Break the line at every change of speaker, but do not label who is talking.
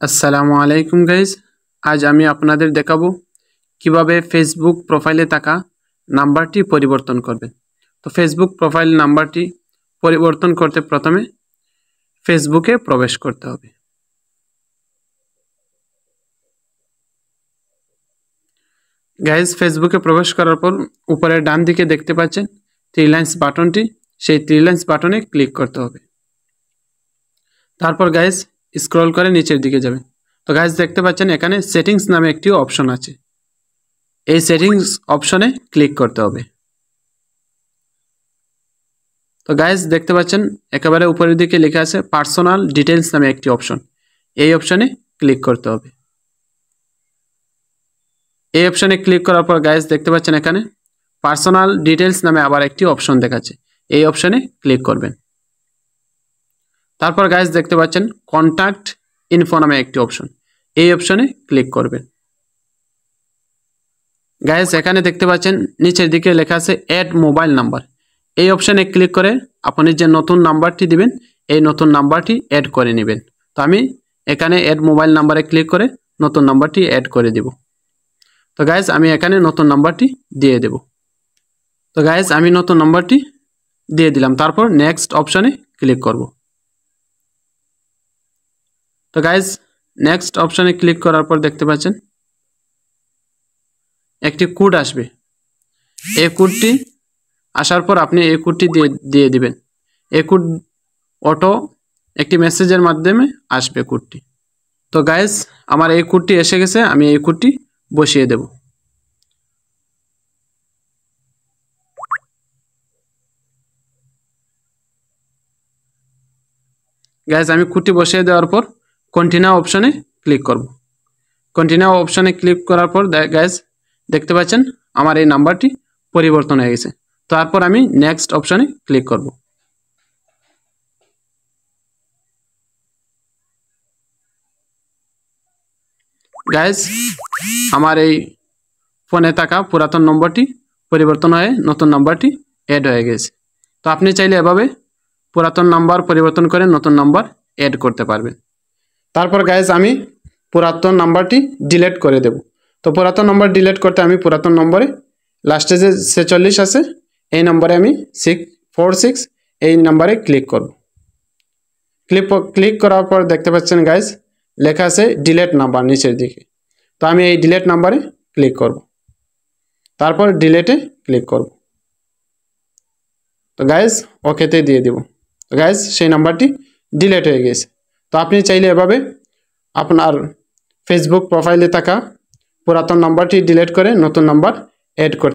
আসসালামু আলাইকুম গাইজ। আজ আমি আপনাদের দেখাবো কিভাবে ফেসবুক প্রোফাইলে থাকা নাম্বারটি পরিবর্তন করবেন। তো ফেসবুক প্রোফাইল নাম্বারটি পরিবর্তন করতে প্রথমে ফেসবুকে প্রবেশ করতে হবে। গাইজ, ফেসবুকে প্রবেশ করার পর উপরের ডান দিকে দেখতে পাচ্ছেন থ্রি লাইন্স বাটনটি, সেই থ্রি লাইন্স বাটনে ক্লিক করতে হবে। তারপর গাইজ স্ক্রল করে নিচের দিকে যাবেন। তো গাইজ দেখতে পাচ্ছেন এখানে সেটিংস নামে একটি অপশন আছে, এই সেটিংস অপশনে ক্লিক করতে হবে। তো গাইজ দেখতে পাচ্ছেন একেবারে উপরের দিকে লেখা আছে পার্সোনাল ডিটেলস নামে একটি অপশন, এই অপশনে ক্লিক করতে হবে। এই অপশনে ক্লিক করার পর গাইজ দেখতে পাচ্ছেন এখানে পার্সোনাল ডিটেলস নামে আবার একটি অপশন দেখাচ্ছে, এই অপশনে ক্লিক করবেন। তারপর গাইজ দেখতে পাচ্ছেন কন্ট্যাক্ট ইনফো নামে একটি অপশন, এই অপশনে ক্লিক করবেন। গাইজ এখানে দেখতে পাচ্ছেন নিচের দিকে লেখা আছে অ্যাড মোবাইল নাম্বার, এই অপশনে ক্লিক করে আপনি যে নতুন নাম্বারটি দিবেন এই নতুন নাম্বারটি অ্যাড করে নেবেন। তো আমি এখানে অ্যাড মোবাইল নাম্বারে ক্লিক করে নতুন নাম্বারটি অ্যাড করে দেব। তো গাইজ আমি এখানে নতুন নাম্বারটি দিয়ে দেব। তো গাইজ আমি নতুন নাম্বারটি দিয়ে দিলাম, তারপর নেক্সট অপশনে ক্লিক করব। তো গাইজ নেক্সট অপশনে ক্লিক করার পর দেখতে পাচ্ছেন একটি কোড আসবে, এই কোডটি আসার পর আপনি এই কোডটি দিয়ে দিবেন। এই কোড অটো একটি মেসেজের মাধ্যমে আসবে কোডটি। তো গাইজ আমার এই কোডটি এসে গেছে, আমি এই কোডটি বসিয়ে দেব। গাইজ আমি কোডটি বসিয়ে দেওয়ার পর কন্টিনিউ অপশনে ক্লিক করব। কন্টিনিউ অপশনে ক্লিক করার পর গাইজ দেখতে পাচ্ছেন আমার এই নাম্বারটি পরিবর্তন হয়ে গেছে। তারপর আমি নেক্সট অপশনে ক্লিক করব। গাইজ আমার এই ফোনে থাকা পুরাতন নম্বরটি পরিবর্তন হয়ে নতুন নাম্বারটি অ্যাড হয়ে গেছে। তো আপনি চাইলে এভাবে পুরাতন নাম্বার পরিবর্তন করে নতুন নাম্বার অ্যাড করতে পারবেন। তারপর গাইজ আমি পুরাতন নাম্বারটি ডিলিট করে দেব। তো পুরাতন নম্বর ডিলিট করতে আমি পুরাতন নম্বরে লাস্টে যে 46 আছে এই নম্বরে আমি 646 এই নাম্বারে ক্লিক করব। ক্লিক করার পর দেখতে পাচ্ছেন গাইজ লেখা আছে ডিলিট নাম্বার নিচের দিকে। তো আমি এই ডিলিট নাম্বারে ক্লিক করব, তারপর ডিলিটে ক্লিক করব। তো গাইজ ওকেতে দিয়ে দেব। তো গাইজ সেই নাম্বারটি ডিলিট হয়ে গেছে। তো আপনি চাইলে এভাবে আপনার ফেসবুক প্রোফাইলে থাকা পুরাতন নাম্বারটি ডিলিট করে নতুন নাম্বার অ্যাড করতে